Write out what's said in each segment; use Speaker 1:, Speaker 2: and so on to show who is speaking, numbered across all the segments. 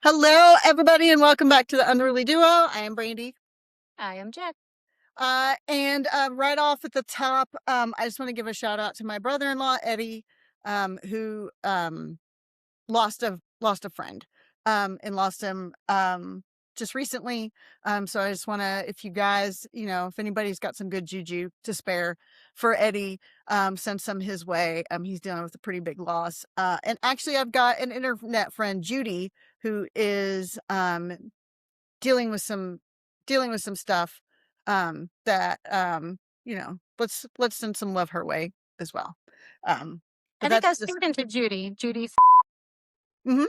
Speaker 1: Hello, everybody, and welcome back to the Unruly Duo. I am Brandy.
Speaker 2: I am Jack.
Speaker 1: And right off at the top, I just want to give a shout out to my brother-in-law Eddie, who lost a friend, and lost him just recently. So I just want to, if you guys, if anybody's got some good juju to spare for Eddie, send some his way. He's dealing with a pretty big loss. And actually, I've got an internet friend, Judy, who is dealing with some stuff that let's send some love her way as well. But
Speaker 2: I think I
Speaker 1: that's
Speaker 2: was
Speaker 1: just
Speaker 2: speaking to Judy. Judy.
Speaker 1: Mhm.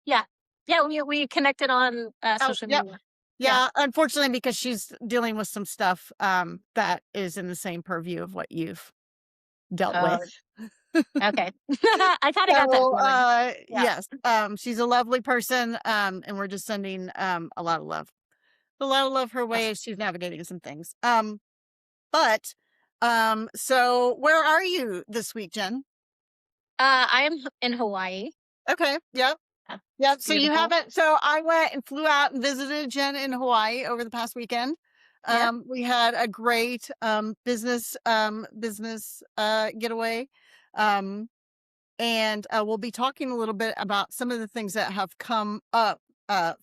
Speaker 2: Yeah. Yeah. We connected on
Speaker 1: Oh,
Speaker 2: social
Speaker 1: yep.
Speaker 2: media. Yeah.
Speaker 1: Yeah, unfortunately, because she's dealing with some stuff that is in the same purview of what you've dealt with.
Speaker 2: Oh, okay. I kind of got that
Speaker 1: So
Speaker 2: feeling. Yeah.
Speaker 1: yes, she's a lovely person, and we're just sending a lot of love her way as she's navigating some things. But so where are you this week, Jen?
Speaker 2: I am in Hawaii.
Speaker 1: Okay, yep.
Speaker 2: Yeah,
Speaker 1: Yep.
Speaker 2: it's
Speaker 1: So you
Speaker 2: beautiful.
Speaker 1: haven't, so I went and flew out and visited Jen in Hawaii over the past weekend.
Speaker 2: Yeah.
Speaker 1: We had a great business getaway. Um, and we'll be talking a little bit about some of the things that have come up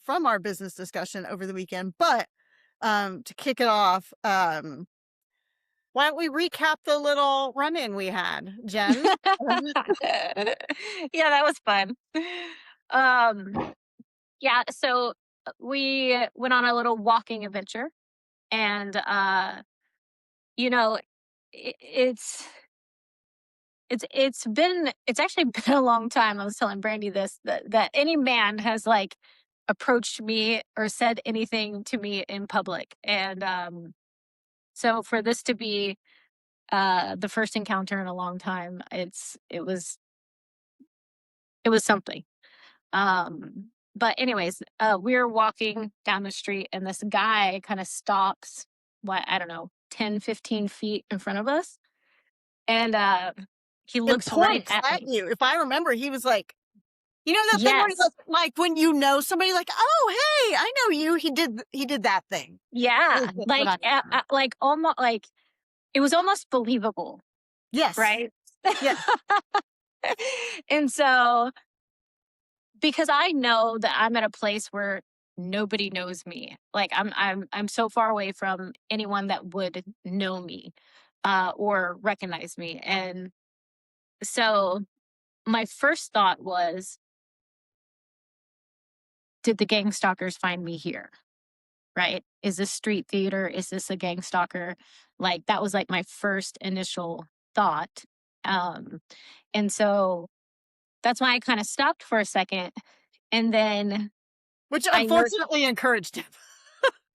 Speaker 1: from our business discussion over the weekend. But to kick it off, why don't we recap the little run-in we had, Jen?
Speaker 2: Yeah, that was fun. Um, yeah. So we went on a little walking adventure, and you know, it's it's actually been a long time. I was telling Brandy this that any man has like approached me or said anything to me in public. And so for this to be the first encounter in a long time, it was something. But anyways, we were walking down the street and this guy kind of stops, what, I don't know, 10, 15 feet in front of us. And he
Speaker 1: And
Speaker 2: looks right
Speaker 1: points
Speaker 2: at
Speaker 1: at
Speaker 2: me.
Speaker 1: you. If I remember, he was like, that thing where he
Speaker 2: Yes.
Speaker 1: goes, like when you know somebody, like, oh hey, I know you. He did that thing.
Speaker 2: Yeah,
Speaker 1: That's what
Speaker 2: like,
Speaker 1: I remember.
Speaker 2: like, almost like it was almost believable,
Speaker 1: Yes.
Speaker 2: right?
Speaker 1: Yeah.
Speaker 2: And so, because I know that I'm at a place where nobody knows me, like, I'm so far away from anyone that would know me, or recognize me, and so my first thought was, "Did the gang stalkers find me here?" Right? Is this street theater? Is this a gang stalker? Like, that was like my first initial thought. Um, and so that's why I kind of stopped for a second. And then
Speaker 1: Which
Speaker 2: I know,
Speaker 1: unfortunately encouraged him.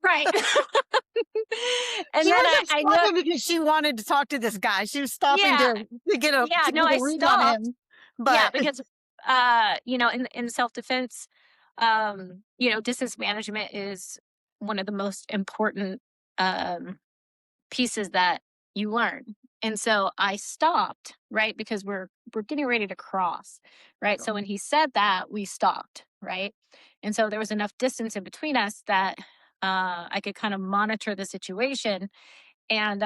Speaker 2: right. And
Speaker 1: She
Speaker 2: then
Speaker 1: wasn't
Speaker 2: I know,
Speaker 1: stopping because she wanted to talk to this guy. She was stopping
Speaker 2: yeah,
Speaker 1: to get a
Speaker 2: yeah, no, I
Speaker 1: read on
Speaker 2: stopped.
Speaker 1: him.
Speaker 2: Yeah,
Speaker 1: But
Speaker 2: because, in self defense, distance management is one of the most important um, pieces that you learn. And so I stopped, right? Because we're getting ready to cross, right? So when he said that, we stopped, right? And so there was enough distance in between us that I could kind of monitor the situation. And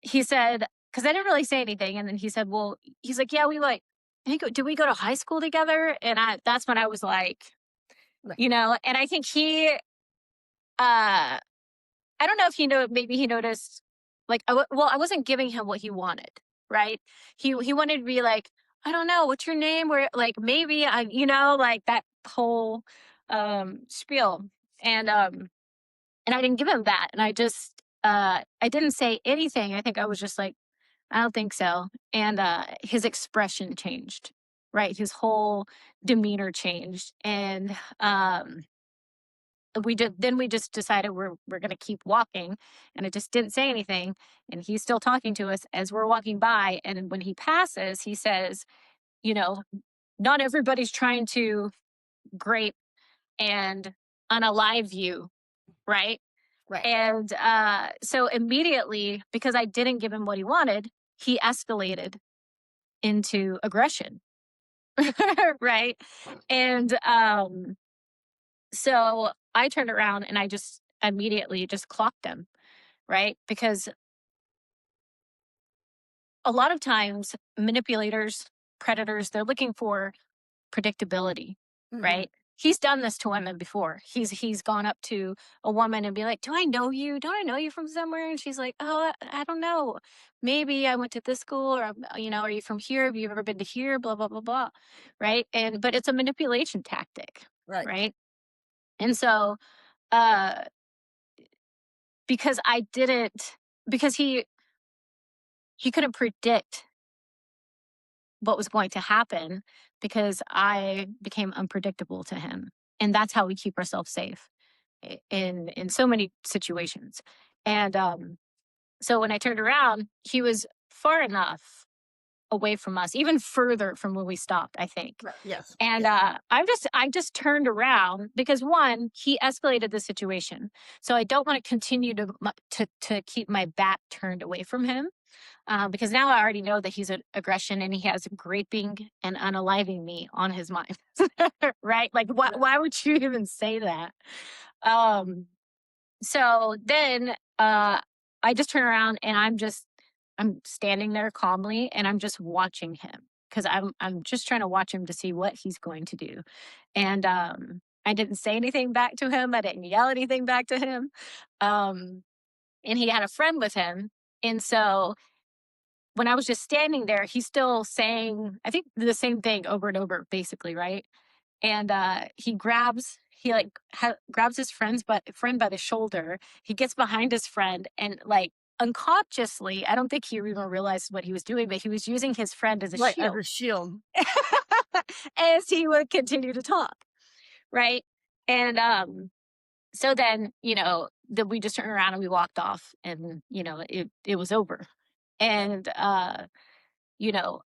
Speaker 2: he said, because I didn't really say anything, and then he said, "Well," he's like, "Yeah, we like." Did we go to high school together? And that's when I was like,
Speaker 1: right.
Speaker 2: and I think I don't know if maybe he noticed, like, well, I wasn't giving him what he wanted, right? He wanted to be like, I don't know, what's your name? Where, like, maybe like that whole spiel, and I didn't give him that, and I didn't say anything. I think I was just like, I don't think so, and his expression changed, right? His whole demeanor changed, and we just decided we're going to keep walking, and I just didn't say anything, and he's still talking to us as we're walking by, and when he passes he says, you know not everybody's trying to grape and unalive you, right?
Speaker 1: Right.
Speaker 2: And so immediately, because I didn't give him what he wanted, he escalated into aggression, right? And so I turned around and I just immediately just clocked him, right? Because a lot of times manipulators, predators, they're looking for predictability,
Speaker 1: Mhm.
Speaker 2: right? He's done this to women before. He's gone up to a woman and be like, "Do I know you? Don't I know you from somewhere?" And she's like, "Oh, I don't know. Maybe I went to this school, or are you from here? Have you ever been to here? Blah blah blah blah." Right? And but it's a manipulation tactic,
Speaker 1: Right.
Speaker 2: right? And so, uh, because I didn't, because he couldn't predict what was going to happen, because I became unpredictable to him, and that's how we keep ourselves safe in so many situations. And so when I turned around, he was far enough away from us, even further from where we stopped, I think.
Speaker 1: Right. Yes.
Speaker 2: And
Speaker 1: Yes.
Speaker 2: I just turned around because one, he escalated the situation, so I don't want to continue to keep my back turned away from him, because now I already know that he's an aggression and he has graping and unaliving me on his mind. Right? Like,
Speaker 1: Right.
Speaker 2: why would you even say that? Um, so then I just turn around and I'm standing there calmly and I'm just watching him because I'm just trying to watch him to see what he's going to do. And I didn't say anything back to him. I didn't yell anything back to him. Um, and he had a friend with him. And so when I was just standing there, he's still saying, I think the same thing over and over, basically, right? And he grabs his friend by the shoulder. He gets behind his friend and like unconsciously, I don't think he even realized what he was doing, but he was using his friend as a
Speaker 1: Right. As
Speaker 2: shield
Speaker 1: a shield.
Speaker 2: as he would continue to talk, right? And so then, we just turned around and we walked off, and it was over. And you know,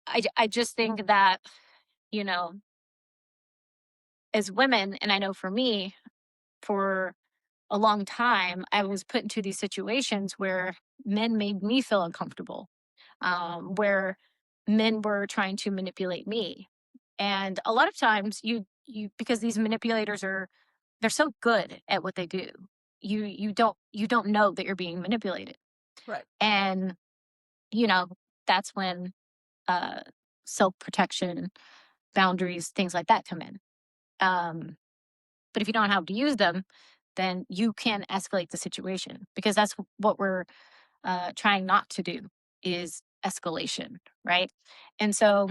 Speaker 2: I just think that, you know, as women, and I know for me, for a long time, I was put into these situations where men made me feel uncomfortable, where men were trying to manipulate me. And a lot of times because these manipulators they're so good at what they do. You don't know that you're being manipulated.
Speaker 1: Right.
Speaker 2: And, you know, that's when uh self-protection, boundaries, things like that come in. Um but if you don't know how to use them, then you can escalate the situation, because that's what we're trying not to do, is escalation, right? And so,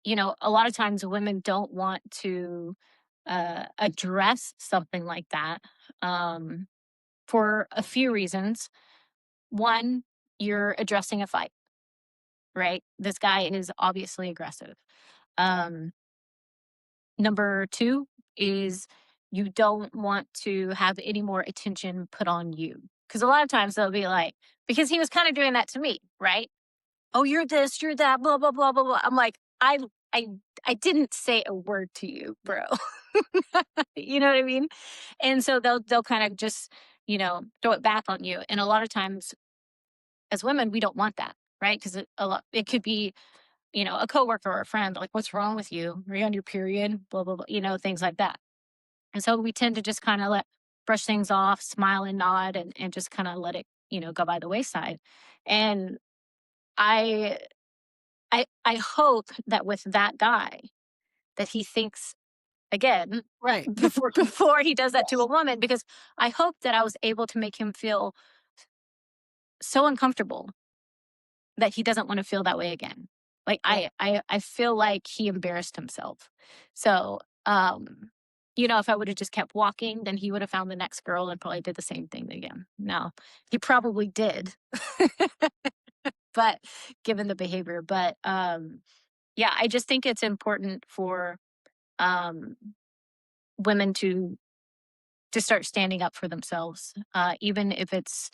Speaker 2: a lot of times women don't want to address something like that, um, for a few reasons. One, you're addressing a fight, right? This guy is obviously aggressive. Um, Number two is you don't want to have any more attention put on you. Because a lot of times they'll be like, because he was kind of doing that to me, right? Oh, you're this, you're that, blah, blah, blah, blah, blah. I'm like, I, I didn't say a word to you,
Speaker 1: Yeah.
Speaker 2: bro. You know what I mean? And so they'll kind of just, throw it back on you. And a lot of times as women, we don't want that, right? Because it could be, a coworker or a friend, like, what's wrong with you? Are you on your period? Blah, blah, blah, things like that. And so we tend to just kind of brush things off, smile and nod, and just kind of let it, go by the wayside. And I, I hope that with that guy, that he thinks again
Speaker 1: Right.
Speaker 2: before he does that to a
Speaker 1: Yes.
Speaker 2: woman, because I hope that I was able to make him feel so uncomfortable that he doesn't want to feel that way again. Like
Speaker 1: Right.
Speaker 2: I feel like he embarrassed himself. So, if I would have just kept walking, then he would have found the next girl and probably did the same thing again. Now, he probably did, but given the behavior, but yeah, I just think it's important for um women to start standing up for themselves, even if it's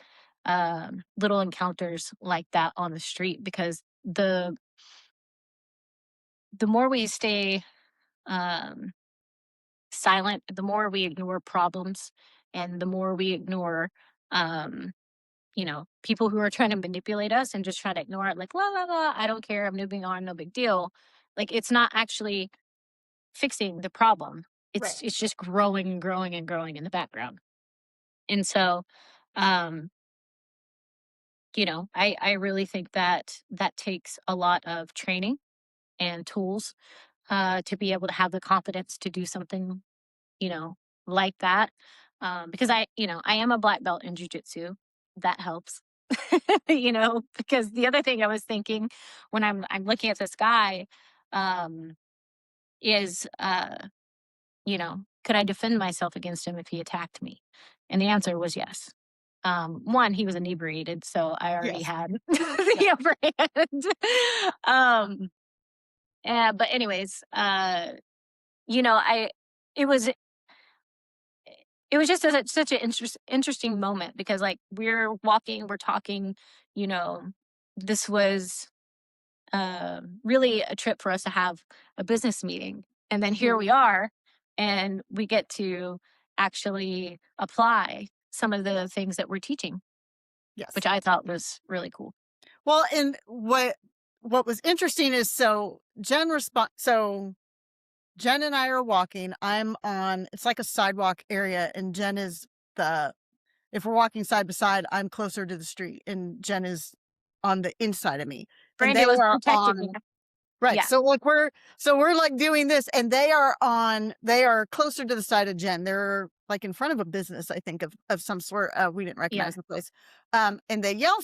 Speaker 2: little encounters like that on the street, because the more we stay um, silent, the more we ignore problems, and the more we ignore, um, people who are trying to manipulate us and just try to ignore it, like, la, la, la, I don't care, I'm moving on, no big deal. Like, it's not actually fixing the problem.
Speaker 1: Right.
Speaker 2: It's just growing and growing and growing in the background. And so, um, I really think that that takes a lot of training and tools to be able to have the confidence to do something, you know, like that. Because I am a black belt in jujitsu. That helps. Because the other thing I was thinking when I'm looking at this guy, um, is could I defend myself against him if he attacked me? And the answer was yes. One, he was inebriated, so I already
Speaker 1: Yes.
Speaker 2: had
Speaker 1: Yeah.
Speaker 2: the upper hand. um, but anyways, I it was it was just such an interesting moment because like we're walking, we're talking, you know, this was really a trip for us to have a business meeting. And then here
Speaker 1: Mhm.
Speaker 2: we are, and we get to actually apply some of the things that we're teaching, which
Speaker 1: Yes.
Speaker 2: I thought was really cool.
Speaker 1: Well, and what was interesting is so Jen and I are walking. I'm on it's like a sidewalk area, and Jen is the if we're walking side by side, I'm closer to the street and Jen is on the inside of me. And they
Speaker 2: Brandy was
Speaker 1: are
Speaker 2: protecting me.
Speaker 1: on right.
Speaker 2: Yeah.
Speaker 1: So we're like doing this and they are closer to the side of Jen. They're like in front of a business, I think, of some sort. We didn't
Speaker 2: Yeah.
Speaker 1: recognize the place. And they yell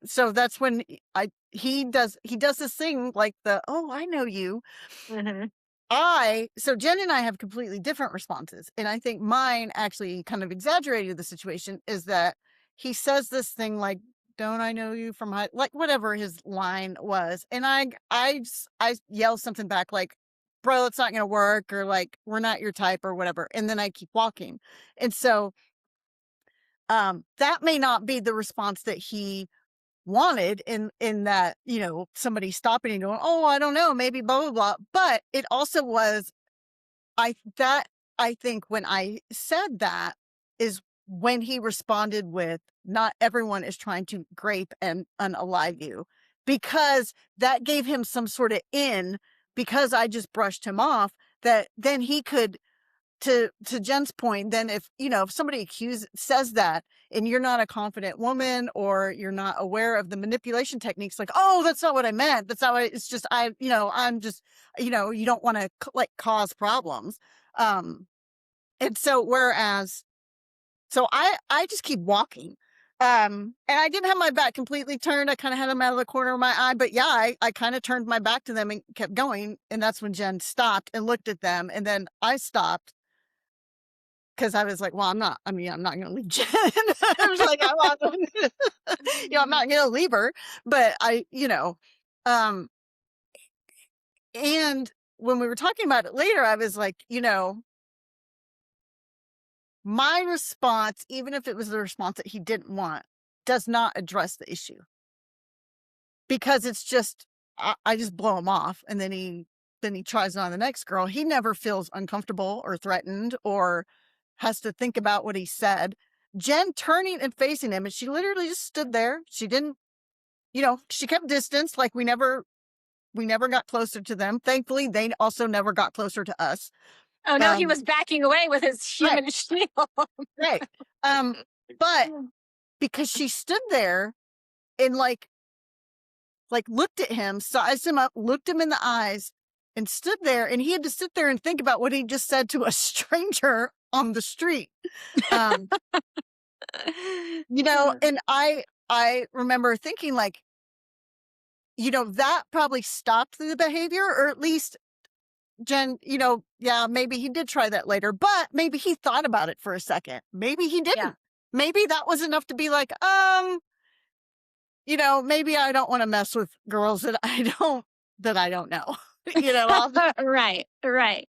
Speaker 1: so that's when he does this thing like oh, I know you.
Speaker 2: Hmm.
Speaker 1: So Jen and I have completely different responses. And I think mine actually kind of exaggerated the situation is that he says this thing like, don't I know you from high, like whatever his line was. And I yell something back like, bro, it's not going to work or like, we're not your type or whatever. And then I keep walking. And so, that may not be the response that he wanted in that, somebody stopping and going, oh, I don't know, maybe blah, blah, blah. But it also was that I think when I said that is when he responded with, "Not everyone is trying to grape and unalive you," because that gave him some sort of in because I just brushed him off that then he could to Jen's point, then if somebody says that and you're not a confident woman or you're not aware of the manipulation techniques, like, oh, that's not what I meant. That's not what it's just, I'm just, you don't want to like cause problems. Um, and so I just keep walking. And I didn't have my back completely turned. I kind of had them out of the corner of my eye, but yeah, I kind of turned my back to them and kept going. And that's when Jen stopped and looked at them. And then I stopped 'cause I was like, "Well, I'm not gonna leave Jen." I was like, "I'm not I'm not gonna leave her." But um, and when we were talking about it later, I was like, my response, even if it was the response that he didn't want, does not address the issue because it's just I just blow him off, and then he tries it on the next girl. He never feels uncomfortable or threatened or has to think about what he said. Jen turning and facing him, and she literally just stood there. She didn't, she kept distance, like we never got closer to them. Thankfully, they also never got closer to us.
Speaker 2: Oh no, he
Speaker 1: Um,
Speaker 2: was backing away with his
Speaker 1: right,
Speaker 2: human shield.
Speaker 1: right. But because she stood there and like looked at him, sized him up, looked him in the eyes, and stood there, and he had to sit there and think about what he just said to a stranger on the street. Um, and I remember thinking like, that probably stopped the behavior, or at least Jen, yeah, maybe he did try that later, but maybe he thought about it for a second. Maybe he
Speaker 2: Yeah.
Speaker 1: didn't. Maybe that was enough to be like, maybe I don't want to mess with girls that I don't know. I'll just,
Speaker 2: Right, right.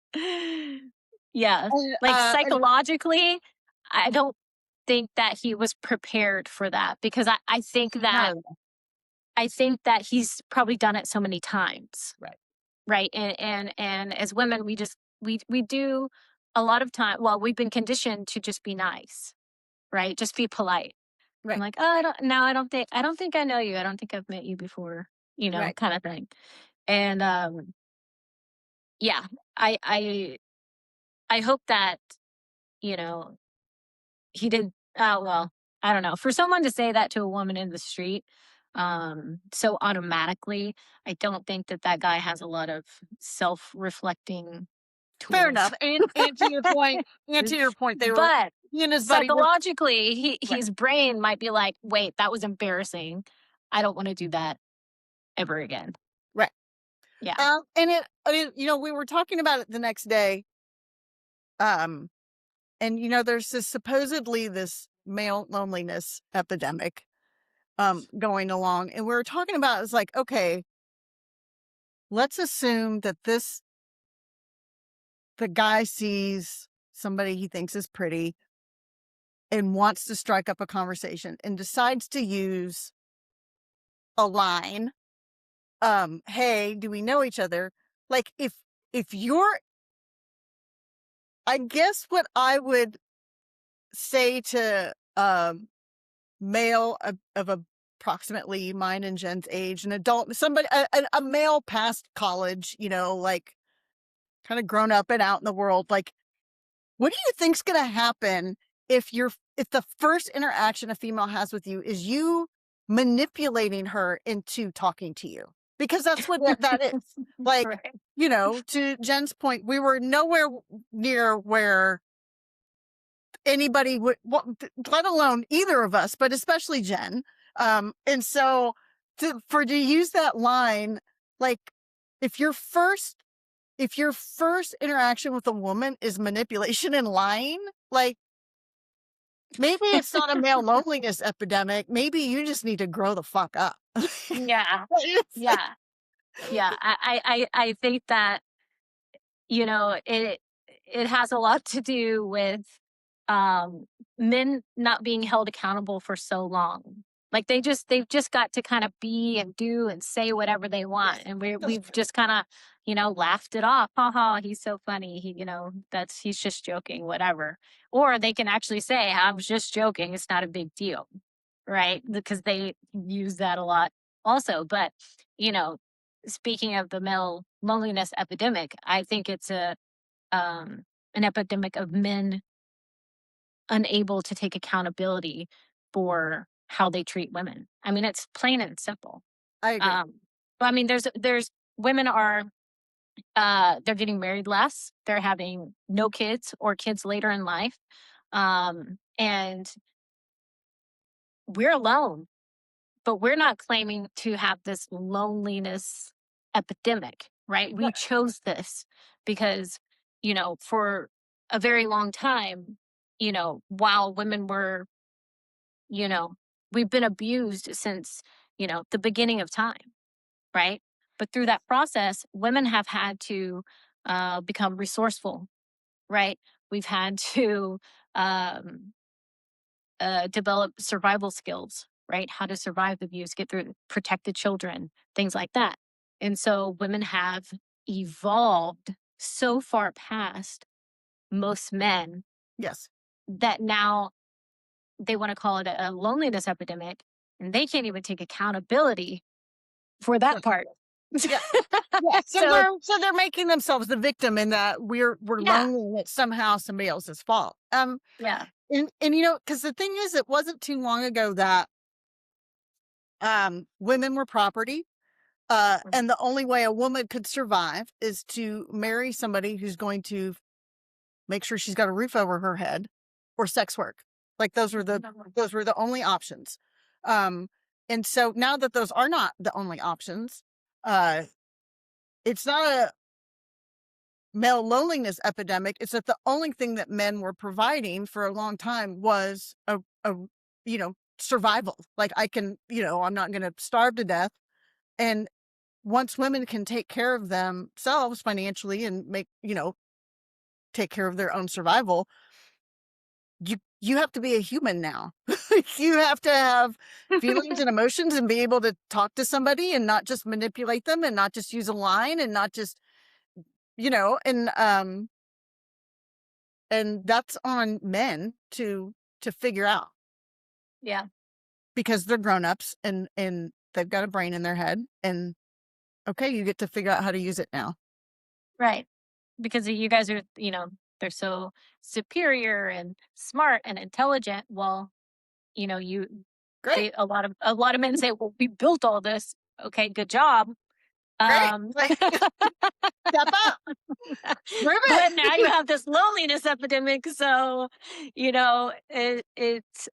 Speaker 2: Yeah, like,
Speaker 1: and
Speaker 2: psychologically, I don't think that he was prepared for that because
Speaker 1: not at all.
Speaker 2: I think that he's probably done it so many times,
Speaker 1: Right.
Speaker 2: right? And as women, we do a lot of time well, we've been conditioned to just be nice, right? Just be polite. I'm
Speaker 1: Right.
Speaker 2: like, "Oh, I don't think I know you. I don't think I've met you before,"
Speaker 1: Right.
Speaker 2: kinda thing. And, yeah, I hope that, you know, he did well, I don't know. For someone to say that to a woman in the street, so automatically, I don't think that that guy has a lot of self-reflecting
Speaker 1: Fair
Speaker 2: tools.
Speaker 1: enough. And to your point, they were
Speaker 2: But
Speaker 1: he and his buddy were
Speaker 2: psychologically,
Speaker 1: right,
Speaker 2: his brain might be like, "Wait, that was embarrassing. I don't wanna do that ever again."
Speaker 1: right.
Speaker 2: Yeah.
Speaker 1: And we were talking about it the next day. Um, and there's supposedly this male loneliness epidemic going along. And we were talking about it's like, okay, let's assume that the guy sees somebody he thinks is pretty and wants to strike up a conversation and decides to use a line. Hey, do we know each other? Like if you're I guess what I would say to male of approximately mine and Jen's age, an adult, somebody, a male past college, like kind of grown up and out in the world, like, what do you think's going to happen if the first interaction a female has with you is you manipulating her into talking to you? Because that's what that is. Like,
Speaker 2: Right.
Speaker 1: to Jen's point, we were nowhere near where anybody would, let alone either of us, but especially Jen. And so to use that line, like, if your first interaction with a woman is manipulation and lying, like, maybe it's not a male loneliness epidemic. Maybe you just need to grow the fuck up.
Speaker 2: Yeah.
Speaker 1: What do you think?
Speaker 2: Yeah. Yeah. I think that, it has a lot to do with, um, men not being held accountable for so long. Like, they've just got to kinda be and do and say whatever they want,
Speaker 1: Yes,
Speaker 2: and
Speaker 1: that's
Speaker 2: we've
Speaker 1: true.
Speaker 2: just kinda, laughed it off. "Ha ha, he's so funny. He's just joking, whatever." Or they can actually say, "I was just joking. It's not a big deal." Right? Because they use that a lot also. But, you know, speaking of the male loneliness epidemic, I think it's an epidemic of men unable to take accountability for how they treat women. I mean, it's plain and simple.
Speaker 1: I agree.
Speaker 2: Um, but I mean, there's women are they're getting married less. They're having no kids or kids later in life. And we're alone, but we're not claiming to have this loneliness epidemic, right? We
Speaker 1: Right.
Speaker 2: chose this because, for a very long time, while women were, you know, we've been abused since, the beginning of time, right? But through that process, women have had to become resourceful, right? We've had to um, develop survival skills, right? How to survive abuse, get through, protect the children, things like that. And so women have evolved so far past most men
Speaker 1: Yes.
Speaker 2: that now they want to call it a loneliness epidemic, and they can't even take accountability for that
Speaker 1: Right.
Speaker 2: part.
Speaker 1: Yeah. Yeah. So
Speaker 2: So,
Speaker 1: they're making themselves the victim in that we're
Speaker 2: yeah,
Speaker 1: lonely and it's somehow somebody else's fault.
Speaker 2: yeah,
Speaker 1: And because the thing is, it wasn't too long ago that women were property. And the only way a woman could survive is to marry somebody who's going to make sure she's got a roof over her head or sex work. Like those were the only options. Um, and so now that those are not the only options, uh, it's not a male loneliness epidemic. It's that the only thing that men were providing for a long time was a survival. Like, I'm not going to starve to death. And once women can take care of themselves financially and take care of their own survival, you have to be a human now. You have to have feelings and emotions and be able to talk to somebody and not just manipulate them and not just use a line and not just, you know, and that's on men to figure out
Speaker 2: yeah,
Speaker 1: because they're grown-ups and they've got a brain in their head and okay, you get to figure out how to use it now.
Speaker 2: right. because you guys are, they're so superior and smart and intelligent. Well, you know, you
Speaker 1: Great,
Speaker 2: they a lot of men say, "Well, we built all this." Okay, good job.
Speaker 1: great.
Speaker 2: Um,
Speaker 1: Like, step up, prove
Speaker 2: but now you
Speaker 1: it.
Speaker 2: have this loneliness epidemic. So, it's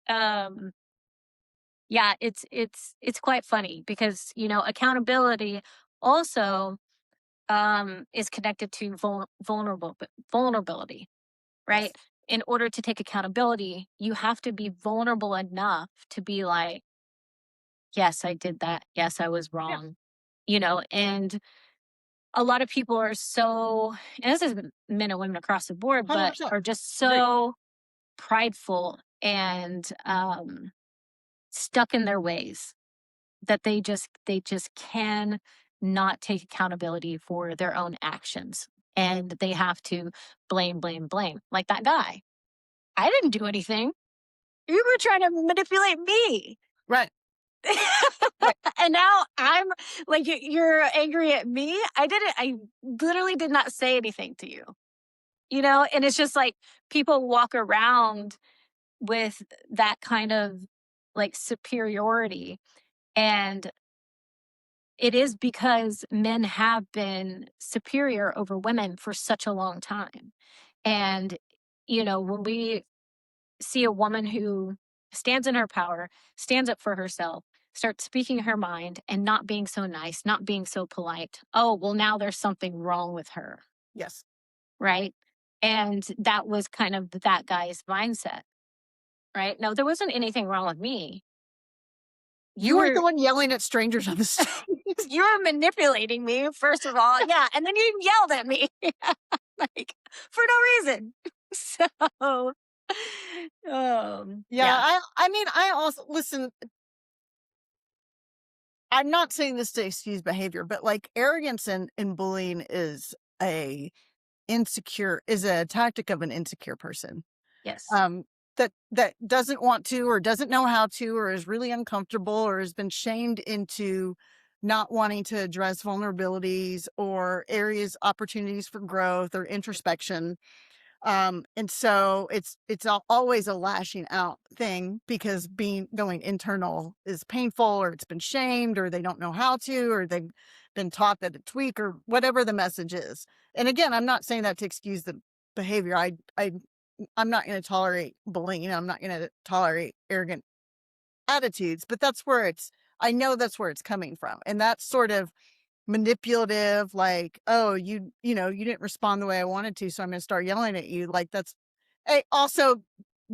Speaker 2: yeah, it's quite funny because accountability also is connected to vulnerability, right?
Speaker 1: Yes.
Speaker 2: In order to take accountability, you have to be vulnerable enough to be like, yes, I did that. Yes, I was
Speaker 1: Yeah.
Speaker 2: wrong. And a lot of people are so, and this is men and women across the board, but
Speaker 1: 100%.
Speaker 2: are just
Speaker 1: Agree.
Speaker 2: so prideful and stuck in their ways that they just can not take accountability for their own actions, and they have to blame like that guy. I didn't do anything. You were trying to manipulate me.
Speaker 1: Right. Right.
Speaker 2: And now I'm like, you're angry at me. I literally did not say anything to you, and it's just like people walk around with that kind of like superiority. And it is because men have been superior over women for such a long time. And, when we see a woman who stands in her power, stands up for herself, starts speaking her mind and not being so nice, not being so polite, oh, well, now there's something wrong with her,
Speaker 1: Yes.
Speaker 2: right? And that was kind of that guy's mindset, right? No, there wasn't anything wrong with me. You
Speaker 1: You were the
Speaker 2: were
Speaker 1: one yelling at strangers on the street.
Speaker 2: you were manipulating me, first of all. Yeah. And then you yelled at me like for no reason. So
Speaker 1: Yeah,
Speaker 2: yeah.
Speaker 1: I mean, I also listen, I'm not saying this to excuse behavior, but, like, arrogance and bullying is a tactic of an insecure person,
Speaker 2: Yes.
Speaker 1: um, that doesn't want to or doesn't know how to or is really uncomfortable or has been shamed into not wanting to address vulnerabilities or areas opportunities for growth or introspection. And so always a lashing out thing because going internal is painful or it's been shamed or they don't know how to or they've been taught that it's weak or whatever the message is. And again, I'm not saying that to excuse the behavior. I'm not going to tolerate bullying. I'm not going to tolerate arrogant attitudes, but I know that's where it's coming from. And that's sort of manipulative, like, "Oh, you didn't respond the way I wanted to, so I'm gonna start yelling at you." Like, that's also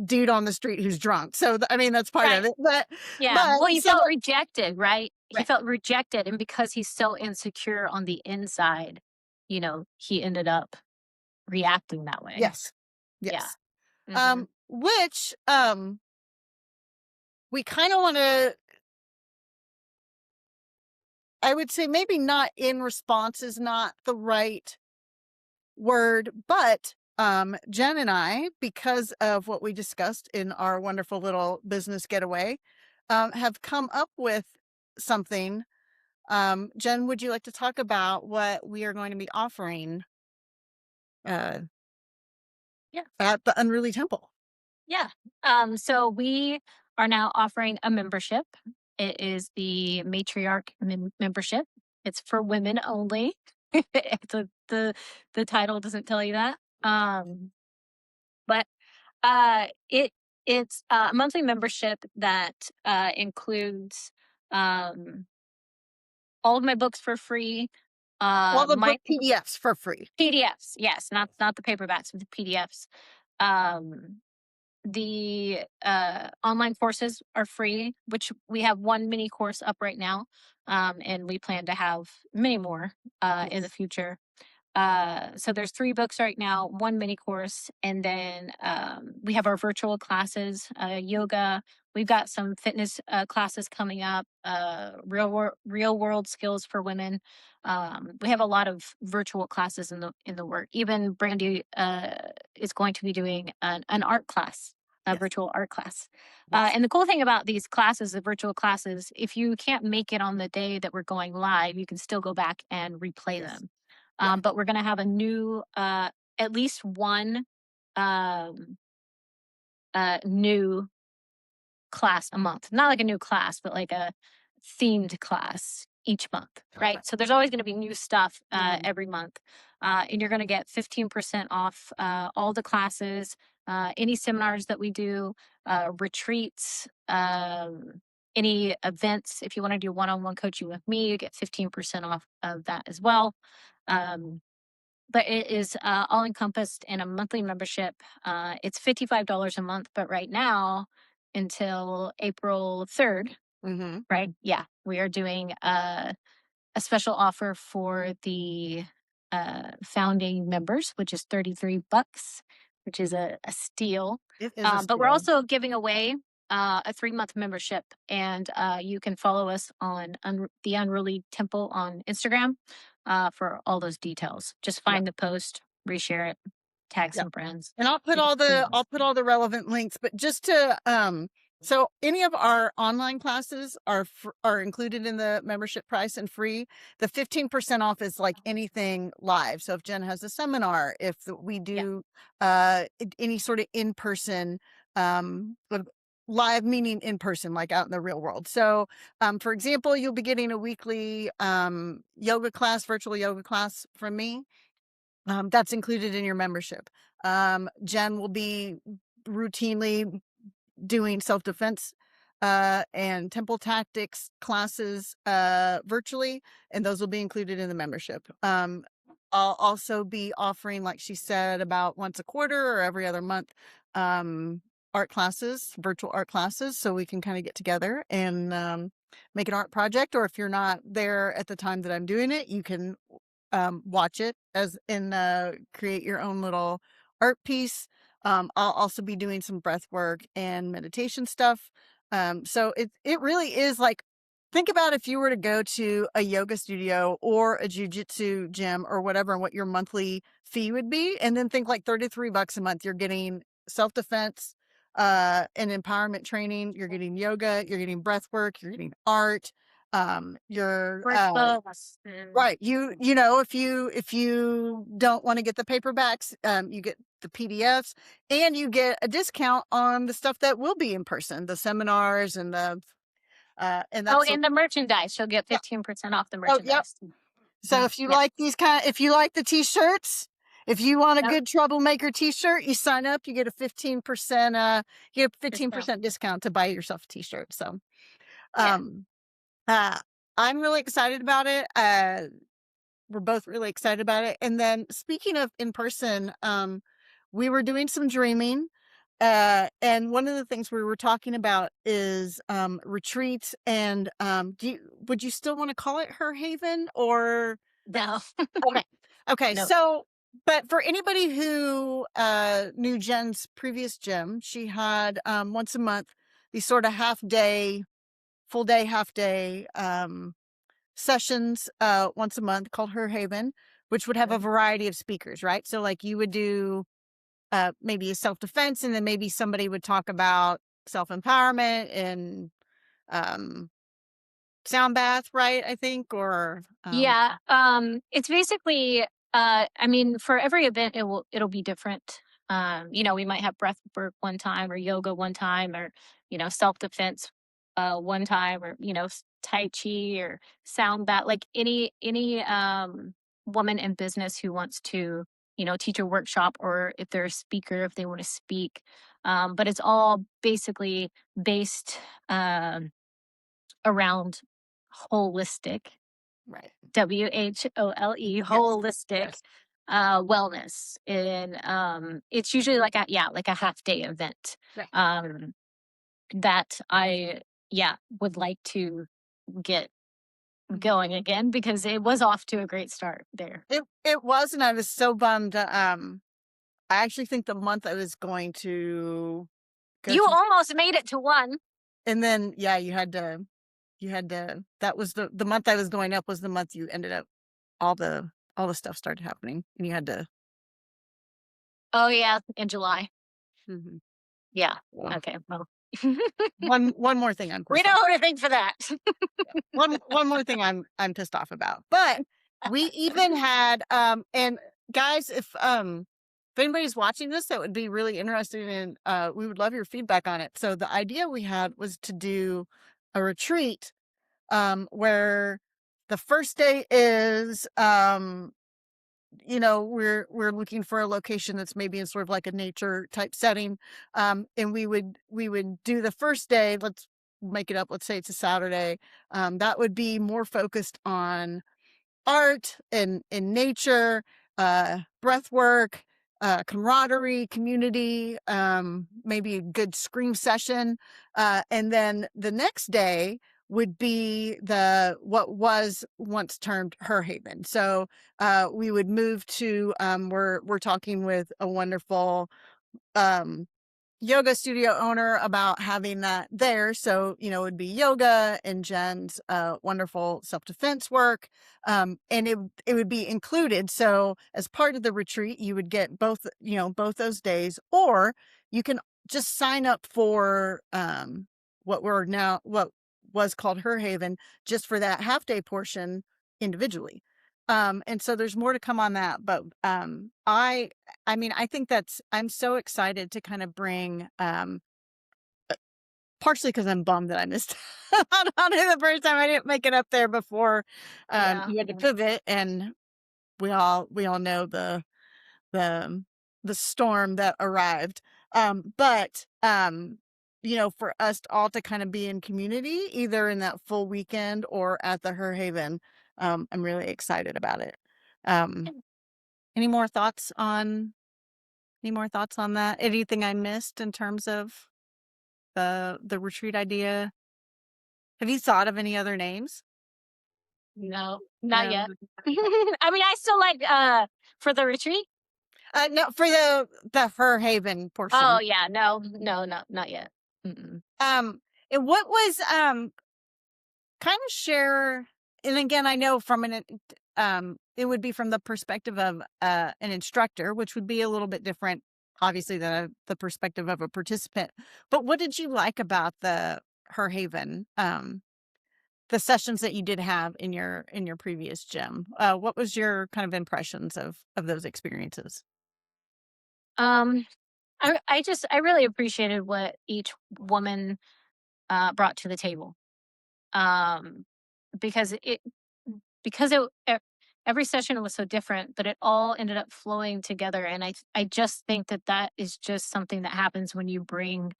Speaker 1: dude on the street who's drunk. So, I mean, that's part of
Speaker 2: Right.
Speaker 1: it, but
Speaker 2: Yeah.
Speaker 1: but
Speaker 2: Well, he
Speaker 1: so
Speaker 2: felt rejected, right? He
Speaker 1: right.
Speaker 2: felt rejected. And because he's so insecure on the inside, he ended up reacting that way.
Speaker 1: Yes.
Speaker 2: Yeah.
Speaker 1: Yes.
Speaker 2: Hmm.
Speaker 1: Which, we kinda wanna I would say maybe not in response is not the right word, but, Jen and I, because of what we discussed in our wonderful little business getaway, have come up with something. Jen, would you like to talk about what we are going to be offering, uh,
Speaker 2: Yeah.
Speaker 1: at the Unruly Temple?
Speaker 2: Yeah. So we are now offering a membership. It is the Matriarch membership. It's for women only. The title doesn't tell you that. But it's a monthly membership that includes um, all of my books for free.
Speaker 1: All the
Speaker 2: My
Speaker 1: book PDFs for free.
Speaker 2: PDFs, yes, not the paperbacks, but the PDFs. Um, the online courses are free, which we have one mini course up right now, and we plan to have many more in the
Speaker 1: Yes.
Speaker 2: future. So there's 3 books right now, 1 mini course, and then we have our virtual classes, yoga. We've got some fitness classes coming up, real world skills for women. We have a lot of virtual classes in the work. Even Brandy is going to be doing an art class, a
Speaker 1: Yes.
Speaker 2: virtual art class.
Speaker 1: Yes.
Speaker 2: And the cool thing about these classes, the virtual classes, if you can't make it on the day that we're going live, you can still go back and replay
Speaker 1: Yes.
Speaker 2: them.
Speaker 1: Yeah.
Speaker 2: But we're going to have a new, at least one um, new class a month. Not like a new class, but like a themed class each month,
Speaker 1: Okay.
Speaker 2: right? So there's always going to be new stuff
Speaker 1: Mhm.
Speaker 2: every month. And you're going to get 15% off all the classes, any seminars that we do, retreats, any events. If you want to do one on one coaching with me, you get 15% off of that as well. Um, but it is all encompassed in a monthly membership. It's $55 a month, but right now, until April 3rd,
Speaker 1: Mhm.
Speaker 2: right? Yeah, we are doing a special offer for the founding members, which is $33, which is a steal.
Speaker 1: It is a
Speaker 2: But we're
Speaker 1: steal.
Speaker 2: also giving away a 3-month membership, and you can follow us on the Unruly Temple on Instagram for all those details. Just
Speaker 1: Yep.
Speaker 2: find the post, reshare it, tag
Speaker 1: Yep.
Speaker 2: some friends.
Speaker 1: And
Speaker 2: It's
Speaker 1: I'll put all the relevant links, but just to so any of our online classes are included in the membership price and free. The 15% off is like anything live. So if Jen has a seminar, if we
Speaker 2: yeah.
Speaker 1: do any sort of in-person with live meaning in person, like out in the real world. So for example, you'll be getting a weekly yoga class, virtual yoga class from me. That's included in your membership. Jen will be routinely doing self-defense and temple tactics classes virtually, and those will be included in the membership. I'll also be offering, like she said, about once a quarter or every other month, art classes, virtual art classes, so we can kind of get together and make an art project. Or if you're not there at the time that I'm doing it, you can watch it as in create your own little art piece. I'll also be doing some breath work and meditation stuff. So it really is like, think about if you were to go to a yoga studio or a jujitsu gym or whatever, and what your monthly fee would be, and then think like $33 a month. You're getting self-defense and empowerment training. You're getting yoga. You're getting breath work. You're getting art. You're
Speaker 2: Workbooks.
Speaker 1: Right. You know, if you don't want to get the paperbacks, you get the PDFs, and you get a discount on the stuff that will be in person, the seminars and
Speaker 2: Oh,
Speaker 1: that's
Speaker 2: and the merchandise. You'll get
Speaker 1: yeah.
Speaker 2: 15% off the
Speaker 1: Oh, yep.
Speaker 2: merchandise.
Speaker 1: So
Speaker 2: Mhm.
Speaker 1: if you
Speaker 2: Yeah.
Speaker 1: like if you like the t-shirts, if you want a
Speaker 2: Yep.
Speaker 1: good troublemaker t-shirt, you sign up, you get a 15% you get a
Speaker 2: Discount.
Speaker 1: 15% discount to buy yourself a t-shirt. So
Speaker 2: Yeah.
Speaker 1: um uh I'm really excited about it. We're both really excited about it. And then speaking of in person, we were doing some dreaming. And one of the things we were talking about is retreats. And would you still want to call it Her Haven or
Speaker 2: No.
Speaker 1: okay? Okay,
Speaker 2: No.
Speaker 1: so but for anybody who knew Jen's previous gym, she had once a month these sort of half day, full day, half day sessions once a month called Her Haven, which would have a variety of speakers, right? So like you would do maybe a self-defense, and then maybe somebody would talk about self-empowerment and um sound bath, right? I think, or
Speaker 2: Yeah. It's basically I mean, for every event it'll be different. We might have breath work one time or yoga one time or, self-defense one time or, tai chi or sound bath, like any woman in business who wants to, teach a workshop, or if they're a speaker, if they want to speak. But it's all basically based around holistic,
Speaker 1: right.
Speaker 2: WHOLE,
Speaker 1: Yes.
Speaker 2: holistic
Speaker 1: Yes.
Speaker 2: wellness. And it's usually like a half day event
Speaker 1: Right.
Speaker 2: um, that I, yeah, would like to get going again because it was off to a great start there.
Speaker 1: It was, and I was so bummed. I actually think the month I was going to go
Speaker 2: You
Speaker 1: to,
Speaker 2: almost made it to one.
Speaker 1: and then yeah, you had to. That was the month I was going up was the month you ended up all the stuff started happening, and you had to.
Speaker 2: Oh, yeah, in July.
Speaker 1: Mhm.
Speaker 2: Yeah.
Speaker 1: Well,
Speaker 2: Okay. Well,
Speaker 1: one more thing I'm
Speaker 2: we
Speaker 1: pissed
Speaker 2: don't
Speaker 1: off.
Speaker 2: have anything for that.
Speaker 1: One more thing I'm pissed off about. But We even had, and guys, if anybody's watching this that would be really interested in, we would love your feedback on it. So the idea we had was to do a retreat, where the first day is, we're looking for a location that's maybe in sort of like a nature type setting. And we would do the first day, let's make it up, let's say it's a Saturday. That would be more focused on art and in nature, breath work, camaraderie, community, maybe a good scream session. And then the next day would be the what was once termed Her Haven. So we would move to we're talking with a wonderful um yoga studio owner about having that there. So, it would be yoga and Jen's wonderful self-defense work. And it would be included. So as part of the retreat, you would get both those days, or you can just sign up for what was called Her Haven, just for that half day portion individually. And so there's more to come on that. But I mean, I think I'm so excited to kind of bring, partially because I'm bummed that I missed out on it the first time. I didn't make it up there before,
Speaker 2: Yeah.
Speaker 1: you had to pivot, and we all know the the storm that arrived. But, for us all to kind of be in community, either in that full weekend or at the Her Haven, I'm really excited about it. Um, any more thoughts on Any more thoughts on that? Anything I missed in terms of the retreat idea? Have you thought of any other names?
Speaker 2: No, not
Speaker 1: No.
Speaker 2: yet. I mean, I still like, for the retreat?
Speaker 1: No, for the Her Haven
Speaker 2: Oh,
Speaker 1: portion.
Speaker 2: yeah, no, no, no, not yet. Mm-mm.
Speaker 1: Um, and what was, kind of share, and again, I know it would be from the perspective of, an instructor, which would be a little bit different, obviously, than the perspective of a participant. But what did you like about the Her Haven, the sessions that you did have in your previous gym? What was your kind of impressions of those experiences?
Speaker 2: Um, I really appreciated what each woman, brought to the table. Um, because every session was so different, but it all ended up flowing together, and I just think that that is just something that happens when you bring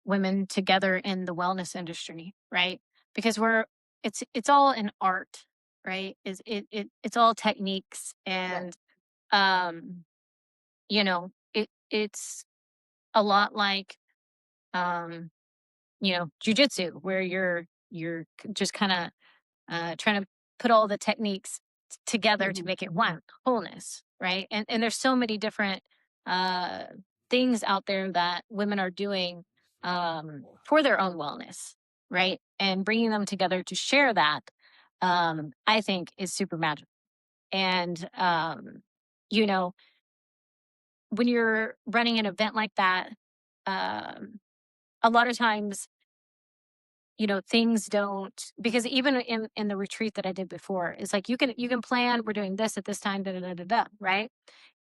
Speaker 2: women together in the wellness industry, right? Because it's all an art, right? It's all techniques,
Speaker 1: Yeah.
Speaker 2: and um it's a lot like, um jujitsu, where just kind of trying to put all the techniques together to
Speaker 1: Mhm.
Speaker 2: make it one wholeness, right? And there's so many different uh, things out there that women are doing, for their own wellness, right? And bringing them together to share that, I think, is super magical. And you know, when you're running an event like that, um, a lot of times, things don't, because even in the retreat that I did before, it's like you can plan, we're doing this at this time, da da da da da, right?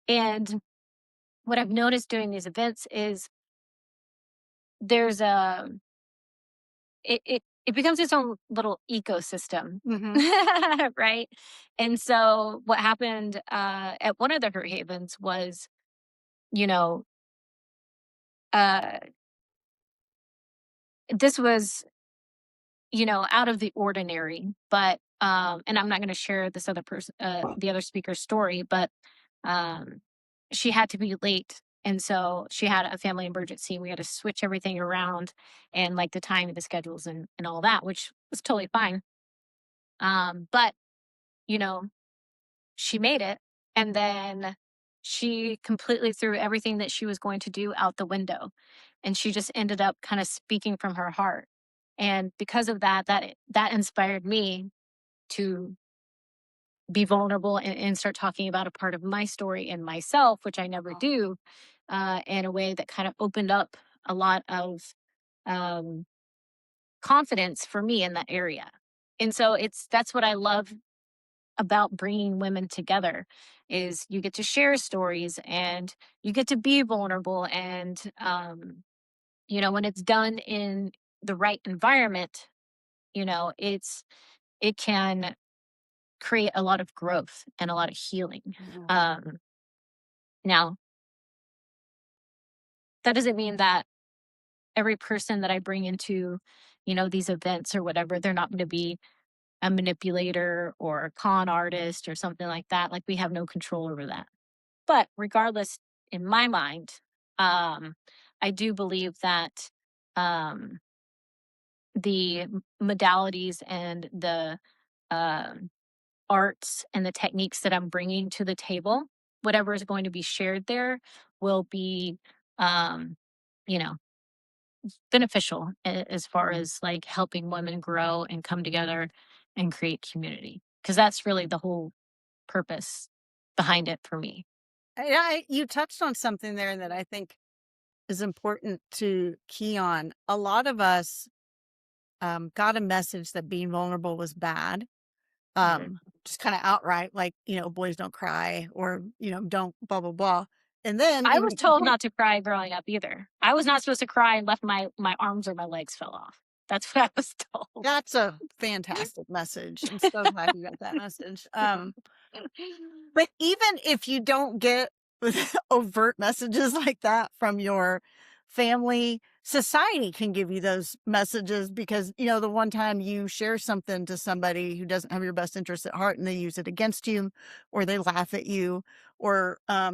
Speaker 2: And what I've noticed doing these events is there's a it becomes its own little ecosystem.
Speaker 1: Mhm.
Speaker 2: Right? And so what happened, at one of the Her Havens was, you know, uh this was, out of the ordinary, but, and I'm not gonna share the other speaker's story, but, um, she had to be late, and so she had a family emergency. We had to switch everything around, and, like, the time and the schedules and all that, which was totally fine. But, you know, she made it, and then she completely threw everything that she was going to do out the window, and she just ended up kinda speaking from her heart. And because of that, that inspired me to be vulnerable and start talking about a part of my story and myself, which I never do, in a way that kind of opened up a lot of, um, confidence for me in that area. And so that's what I love about bringing women together is you get to share stories and you get to be vulnerable and when it's done in the right environment, it can create a lot of growth and a lot of healing. Now, that doesn't mean that every person that I bring into, these events or whatever, they're not going to be a manipulator or a con artist or something like that. Like we have no control over that. But regardless, in my mind, um, I do believe that um, the modalities and the um, arts and the techniques that I'm bringing to the table, whatever is going to be shared there, will be, um, you know, beneficial as far as like helping women grow and come together and create community. Because that's really the whole purpose behind it for me.
Speaker 1: You touched on something there that I think is important to key on. A lot of us got a message that being vulnerable was bad. Just kind of outright, like, boys don't cry or, don't blah, blah, blah. And then
Speaker 2: I
Speaker 1: in
Speaker 2: was
Speaker 1: the
Speaker 2: told not to cry growing up either. I was not supposed to cry and left my arms or my legs fell off. That's what I was told.
Speaker 1: That's a fantastic message. I'm so glad you got that message. But even if you don't get overt messages like that from your family, society can give you those messages because, the one time you share something to somebody who doesn't have your best interest at heart and they use it against you or they laugh at you or, I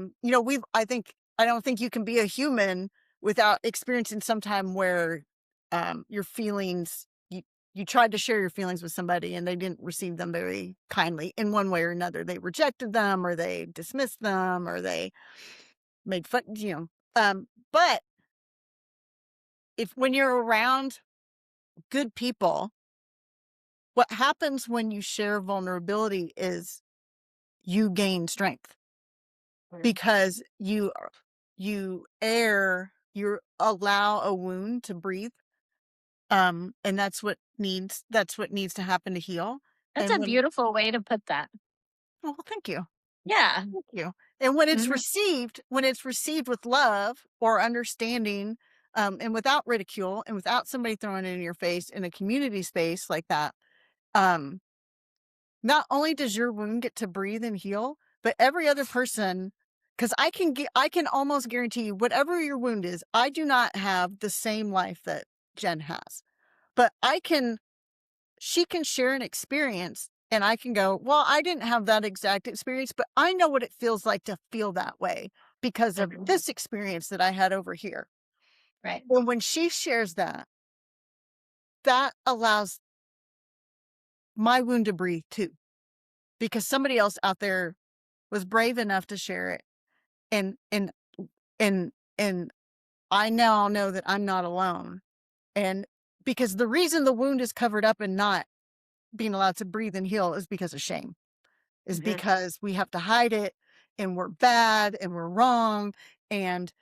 Speaker 1: don't think you can be a human without experiencing some time where, your feelings, you tried to share your feelings with somebody and they didn't receive them very kindly in one way or another. They rejected them or they dismissed them or they made fun, but if when you're around good people, what happens when you share vulnerability is you gain strength
Speaker 2: Mhm.
Speaker 1: because you allow a wound to breathe. And that's what needs to happen to heal.
Speaker 2: That's
Speaker 1: And
Speaker 2: a
Speaker 1: when
Speaker 2: beautiful way to put that.
Speaker 1: Oh, well, thank you.
Speaker 2: Yeah.
Speaker 1: Thank you. And when it's
Speaker 2: Mhm.
Speaker 1: received with love or understanding, and without ridicule and without somebody throwing it in your face in a community space like that, um, not only does your wound get to breathe and heal, but every other person, because I can almost guarantee you, whatever your wound is, I do not have the same life that Jen has, but she can share an experience and I can go, well, I didn't have that exact experience, but I know what it feels like to feel that way because of
Speaker 2: Mhm.
Speaker 1: this experience that I had over here.
Speaker 2: Right.
Speaker 1: And when she shares that, that allows my wound to breathe too, because somebody else out there was brave enough to share it. And, and, and I now know that I'm not alone. And because the reason the wound is covered up and not being allowed to breathe and heal is because of shame. Is
Speaker 2: Mhm.
Speaker 1: because we have to hide it and we're bad and we're wrong. And,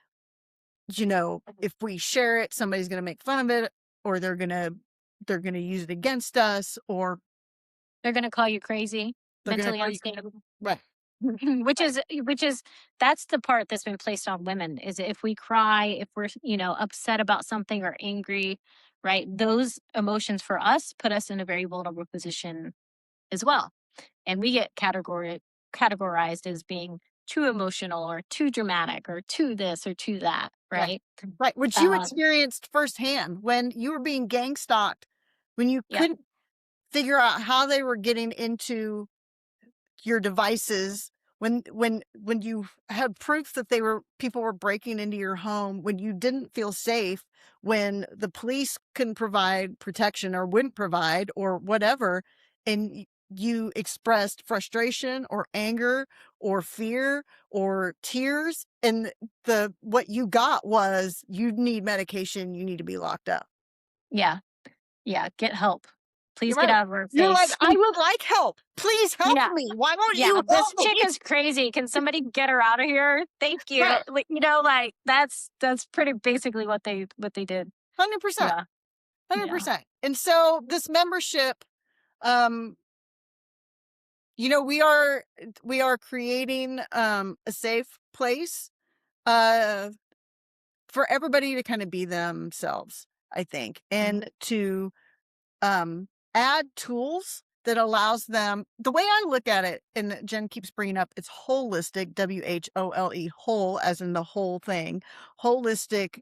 Speaker 1: if we share it, somebody's going to make fun of it or they're going to use it against us or
Speaker 2: They're gonna call you crazy,
Speaker 1: they're going to
Speaker 2: mentally
Speaker 1: call you
Speaker 2: unstable.
Speaker 1: right.
Speaker 2: which
Speaker 1: Right.
Speaker 2: is that's the part that's been placed on women is if we cry, if we're, upset about something or angry, right? Those emotions for us put us in a very vulnerable position as well. And we get categorized as being too emotional or too dramatic or too this or too that,
Speaker 1: Right.
Speaker 2: right?
Speaker 1: Right. Which you
Speaker 2: Um,
Speaker 1: experienced firsthand when you were being gang stalked, when you
Speaker 2: yeah,
Speaker 1: couldn't figure out how they were getting into your devices when you had proof that people were breaking into your home, when you didn't feel safe, when the police couldn't provide protection or wouldn't provide or whatever, and you expressed frustration or anger or fear or tears, and the what you got was you need medication, you need to be locked up.
Speaker 2: yeah, yeah. Get help. Please
Speaker 1: You're
Speaker 2: get
Speaker 1: right.
Speaker 2: out of our
Speaker 1: You're like,
Speaker 2: face.
Speaker 1: I would like help, please help
Speaker 2: Yeah.
Speaker 1: me, why won't
Speaker 2: Yeah,
Speaker 1: you
Speaker 2: this
Speaker 1: help
Speaker 2: chick
Speaker 1: me?
Speaker 2: is crazy. Can somebody get her out of here? Thank you.
Speaker 1: Right.
Speaker 2: Like, like that's pretty basically what they did.
Speaker 1: 100%.
Speaker 2: Yeah. Yeah.
Speaker 1: 100%. And so this membership, um, we are creating, a safe place, uh, for everybody to kinda be themselves, I think,
Speaker 2: Mhm.
Speaker 1: and to um, add tools that allows them the way I look at it, and that Jen keeps bringing up, it's holistic, WHOLE, whole as in the whole thing. Holistic,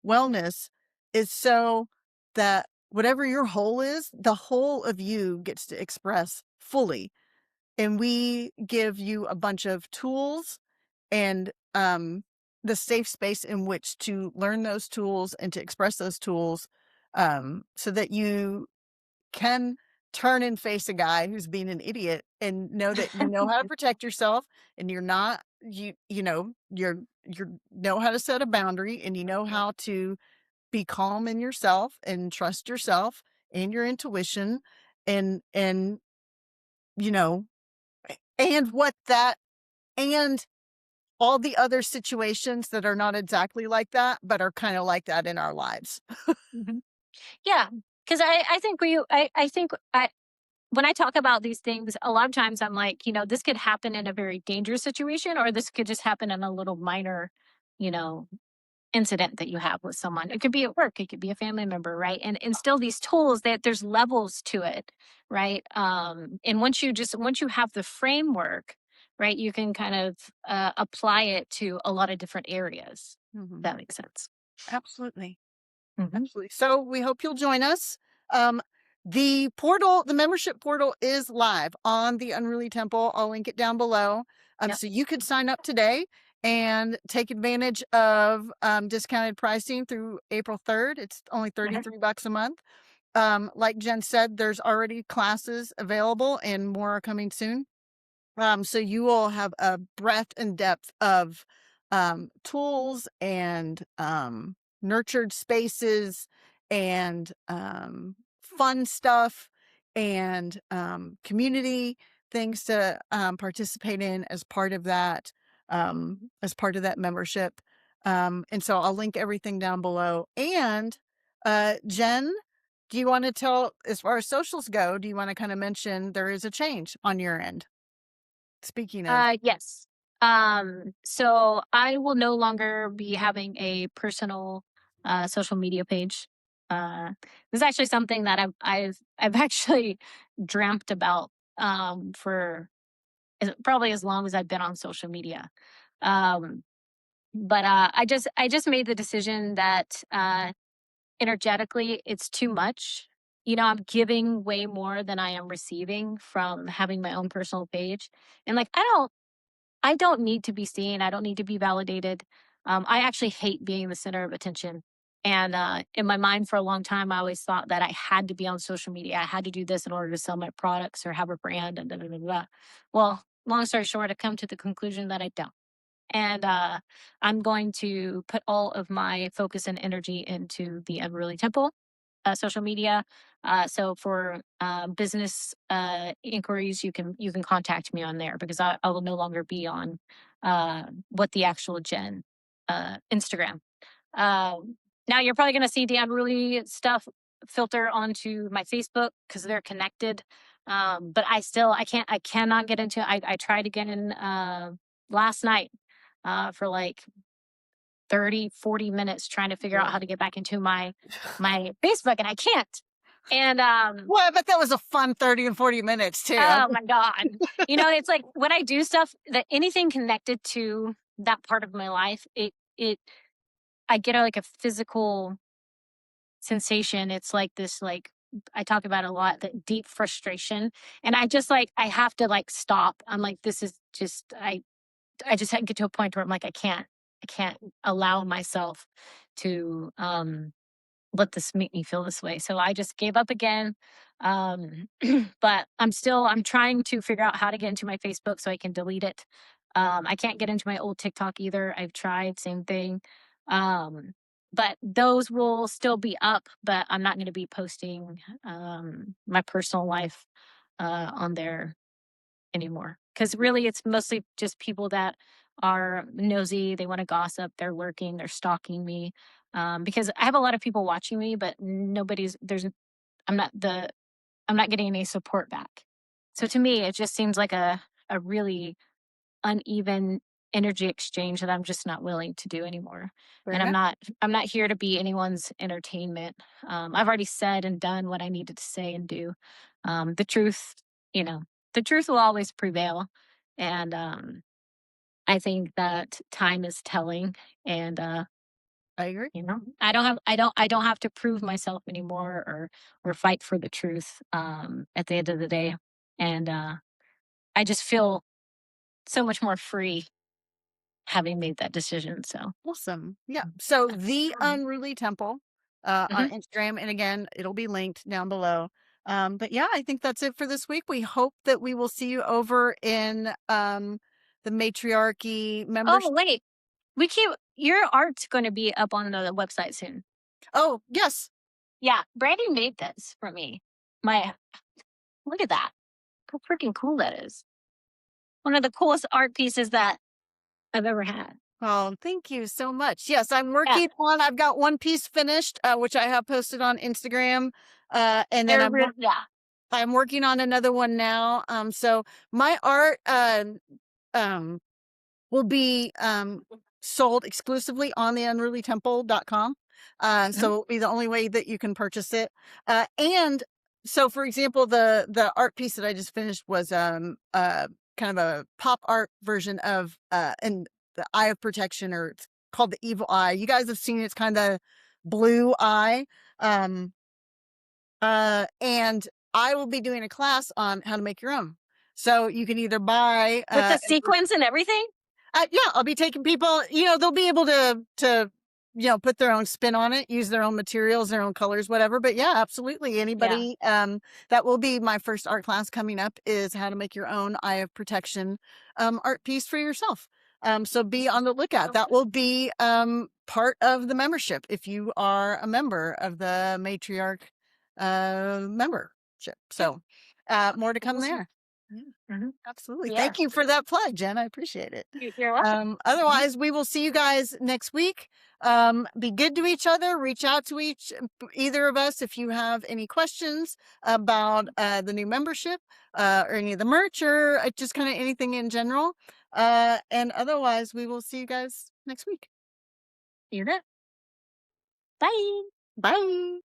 Speaker 1: wellness is so that whatever your whole is, the whole of you gets to express fully. And we give you a bunch of tools and, the safe space in which to learn those tools and to express those tools, so that you can turn and face a guy who's being an idiot and know that you know how to protect yourself and you're not you know how to set a boundary and you know how to be calm in yourself and trust yourself and your intuition and you know and what that and all the other situations that are not exactly like that but are kind of like that in our lives.
Speaker 2: Mhm. Yeah, because I think I think when I talk about these things, a lot of times I'm like, this could happen in a very dangerous situation, or this could just happen in a little minor, you know, incident that you have with someone. It could be at work, it could be a family member, right? And still these tools that there's levels to it, right? And once you have the framework, right, you can kind of apply it to a lot of different areas.
Speaker 1: Mhm.
Speaker 2: That makes sense.
Speaker 1: Absolutely.
Speaker 2: Hmm.
Speaker 1: Absolutely. So we hope you'll join us. The membership portal is live on the Unruly Temple. I'll link it down below.
Speaker 2: Yep.
Speaker 1: So you could sign up today and take advantage of discounted pricing through April 3rd. It's only
Speaker 2: Hmm.
Speaker 1: $33 a month. Like Jen said, there's already classes available and more are coming soon. So you will have a breadth and depth of tools and nurtured spaces and fun stuff and community things to participate in as part of that membership. And so I'll link everything down below. And Jen, do you want to tell, as far as socials go, do you want to kind of mention there is a change on your end? Speaking of
Speaker 2: Yes. So I will no longer be having a personal social media page. This is actually something that I've actually dreamt about for probably as long as I've been on social media. Um, but I just made the decision that energetically it's too much. I'm giving way more than I am receiving from having my own personal page. And like I don't need to be seen. I don't need to be validated. I actually hate being the center of attention. And in my mind, for a long time, I always thought that I had to be on social media. I had to do this in order to sell my products or have a brand and da da da da. Well, long story short, I've come to the conclusion that I don't. And I'm going to put all of my focus and energy into the Unruly Temple social media. So for business inquiries, you can contact me on there because I will no longer be on what the actual Gen Instagram. Now you're probably going to see the unruly stuff filter onto my Facebook because they're connected. But I cannot get into. I tried to get in last night for like 30, 40 minutes trying to figure out
Speaker 1: Ugh.
Speaker 2: how to get back into my Facebook and I can't. And
Speaker 1: Well, I bet that was a fun 30 and 40 minutes too.
Speaker 2: oh my God. It's like when I do stuff that anything connected to that part of my life, it I get like a physical sensation. It's like this like I talk about a lot, the deep frustration. And I just like I have to like stop. I'm like, this is just I just had to get to a point where I'm like, I can't allow myself to let this make me feel this way. So I just gave up again. Um, but I'm trying to figure out how to get into my Facebook so I can delete it. I can't get into my old TikTok either. I've tried, same thing. Um, but those will still be up, but I'm not going to be posting my personal life on there anymore. Because really, it's mostly just people that are nosy. They want to gossip. They're lurking. They're stalking me. Because I have a lot of people watching me, but I'm not getting any support back. So to me, it just seems like a really uneven energy exchange that I'm just not willing to do anymore.
Speaker 1: Fair
Speaker 2: And
Speaker 1: enough.
Speaker 2: I'm not here to be anyone's entertainment. I've already said and done what I needed to say and do. The truth, you know, the truth will always prevail. And I think that time is telling. And
Speaker 1: I agree.
Speaker 2: I don't have to prove myself anymore or fight for the truth at the end of the day. And I just feel so much more free having made that decision, so
Speaker 1: Awesome. Yeah. So the
Speaker 2: Mhm.
Speaker 1: Unruly Temple on
Speaker 2: Mhm.
Speaker 1: Instagram. And again, it'll be linked down below. But yeah, I think that's it for this week. We hope that we will see you over in the Matriarchy
Speaker 2: Oh,
Speaker 1: membership.
Speaker 2: wait, we keep your art's gonna be up on the website soon.
Speaker 1: Oh, yes.
Speaker 2: Yeah, Brandy made this for me. My Look at that. How freaking cool that is. One of the coolest art pieces that I've ever had.
Speaker 1: Oh, thank you so much. Yes,
Speaker 2: Yeah,
Speaker 1: I've got one piece finished, which I have posted on Instagram. And then
Speaker 2: they're real yeah.
Speaker 1: I'm working on another one now. So my art, um, will be sold exclusively on the unrulytemple.com. So
Speaker 2: Mhm,
Speaker 1: it'll be the only way that you can purchase it. And so for example, the art piece that I just finished was kind of a pop art version of and the Eye of Protection, or it's called the Evil Eye. You guys have seen it, it's kind of blue eye. Um and I will be doing a class on how to make your own. So you can either buy
Speaker 2: with the sequins and everything?
Speaker 1: yeah, I'll be taking people, they'll be able to, put their own spin on it, use their own materials, their own colors, whatever. But yeah, absolutely.
Speaker 2: Yeah.
Speaker 1: Anybody, that will be my first art class coming up, is how to make your own Eye of Protection, art piece for yourself. So be on the lookout. That will be, part of the membership if you are a member of the Matriarch, membership.
Speaker 2: Yeah,
Speaker 1: So, more to come
Speaker 2: awesome.
Speaker 1: there. Yeah,
Speaker 2: Mhm.
Speaker 1: absolutely.
Speaker 2: Yeah.
Speaker 1: Thank you for that plug, Jen. I appreciate it.
Speaker 2: You're welcome. Mhm.
Speaker 1: Otherwise, we will see you guys next week. Be good to each other. Reach out to either of us if you have any questions about the new membership, or any of the merch, or just kind of anything in general. And otherwise, we will see you guys next week.
Speaker 2: You bet. Bye.
Speaker 1: Bye.